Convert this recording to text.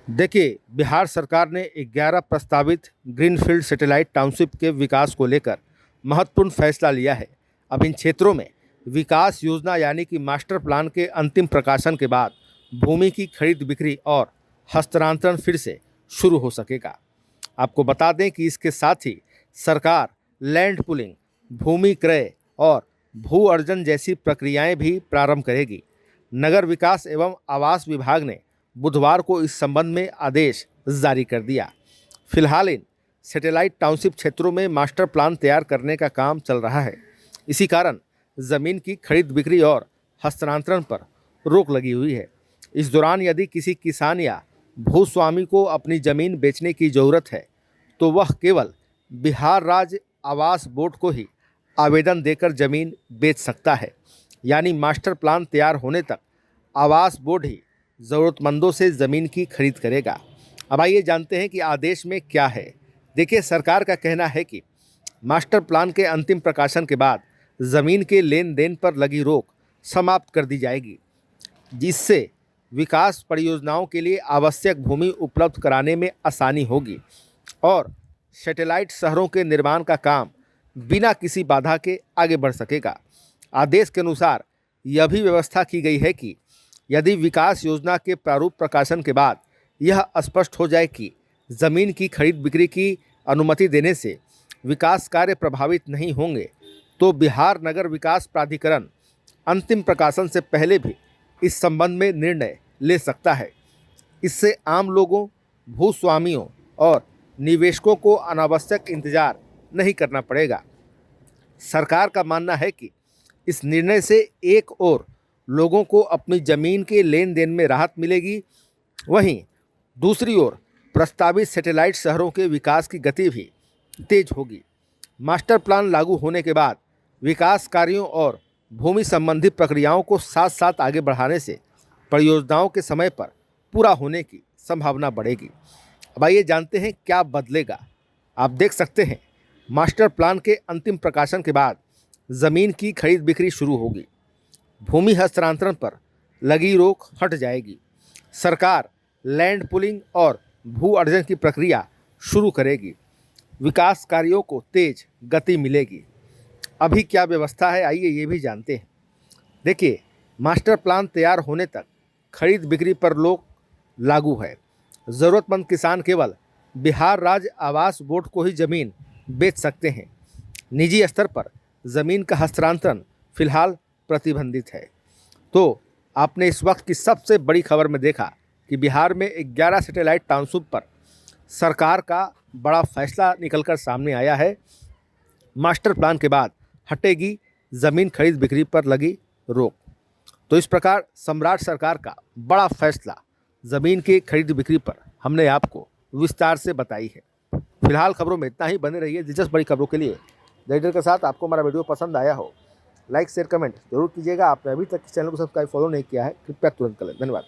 देखिए, बिहार सरकार ने 11 प्रस्तावित ग्रीनफील्ड सैटेलाइट टाउनशिप के विकास को लेकर महत्वपूर्ण फैसला लिया है। अब इन क्षेत्रों में विकास योजना यानी कि मास्टर प्लान के अंतिम प्रकाशन के बाद भूमि की खरीद बिक्री और हस्तांतरण फिर से शुरू हो सकेगा। आपको बता दें कि इसके साथ ही सरकार लैंड पुलिंग, भूमि क्रय और भू अर्जन जैसी प्रक्रियाएं भी प्रारंभ करेगी। नगर विकास एवं आवास विभाग ने बुधवार को इस संबंध में आदेश जारी कर दिया। फिलहाल इन सैटेलाइट टाउनशिप क्षेत्रों में मास्टर प्लान तैयार करने का काम चल रहा है। इसी कारण जमीन की खरीद बिक्री और हस्तांतरण पर रोक लगी हुई है। इस दौरान यदि किसी किसान या भूस्वामी को अपनी जमीन बेचने की जरूरत है तो वह केवल बिहार राज्य आवास बोर्ड को ही आवेदन देकर जमीन बेच सकता है। यानी मास्टर प्लान तैयार होने तक आवास बोर्ड ही ज़रूरतमंदों से ज़मीन की खरीद करेगा। अब आइए जानते हैं कि आदेश में क्या है। देखिए, सरकार का कहना है कि मास्टर प्लान के अंतिम प्रकाशन के बाद ज़मीन के लेन देन पर लगी रोक समाप्त कर दी जाएगी, जिससे विकास परियोजनाओं के लिए आवश्यक भूमि उपलब्ध कराने में आसानी होगी और सैटेलाइट शहरों के निर्माण का काम बिना किसी बाधा के आगे बढ़ सकेगा। आदेश के अनुसार यह भी व्यवस्था की गई है कि यदि विकास योजना के प्रारूप प्रकाशन के बाद यह स्पष्ट हो जाए कि ज़मीन की खरीद बिक्री की अनुमति देने से विकास कार्य प्रभावित नहीं होंगे, तो बिहार नगर विकास प्राधिकरण अंतिम प्रकाशन से पहले भी इस संबंध में निर्णय ले सकता है। इससे आम लोगों, भूस्वामियों और निवेशकों को अनावश्यक इंतजार नहीं करना पड़ेगा। सरकार का मानना है कि इस निर्णय से एक और लोगों को अपनी ज़मीन के लेन देन में राहत मिलेगी, वहीं दूसरी ओर प्रस्तावित सैटेलाइट शहरों के विकास की गति भी तेज होगी। मास्टर प्लान लागू होने के बाद विकास कार्यों और भूमि संबंधी प्रक्रियाओं को साथ साथ आगे बढ़ाने से परियोजनाओं के समय पर पूरा होने की संभावना बढ़ेगी। अब आइए जानते हैं क्या बदलेगा। आप देख सकते हैं, मास्टर प्लान के अंतिम प्रकाशन के बाद ज़मीन की खरीद बिक्री शुरू होगी, भूमि हस्तांतरण पर लगी रोक हट जाएगी, सरकार लैंड पुलिंग और भू अर्जन की प्रक्रिया शुरू करेगी, विकास कार्यों को तेज गति मिलेगी। अभी क्या व्यवस्था है, आइए ये भी जानते हैं। देखिए, मास्टर प्लान तैयार होने तक खरीद बिक्री पर रोक लागू है। ज़रूरतमंद किसान केवल बिहार राज्य आवास बोर्ड को ही ज़मीन बेच सकते हैं। निजी स्तर पर ज़मीन का हस्तांतरण फिलहाल प्रतिबंधित है। तो आपने इस वक्त की सबसे बड़ी खबर में देखा कि बिहार में 11 सैटेलाइट टाउनशिप पर सरकार का बड़ा फैसला निकलकर सामने आया है। मास्टर प्लान के बाद हटेगी ज़मीन खरीद बिक्री पर लगी रोक। तो इस प्रकार सम्राट सरकार का बड़ा फैसला ज़मीन की खरीद बिक्री पर हमने आपको विस्तार से बताई है। फिलहाल खबरों में इतना ही। बने रहिए दिलचस्प बड़ी खबरों के लिए रेडियो के साथ। आपको हमारा वीडियो पसंद आया हो, लाइक शेयर कमेंट जरूर कीजिएगा। आपने अभी तक इस चैनल को सब्सक्राइब फॉलो नहीं किया है, कृपया तुरंत कर लें। धन्यवाद।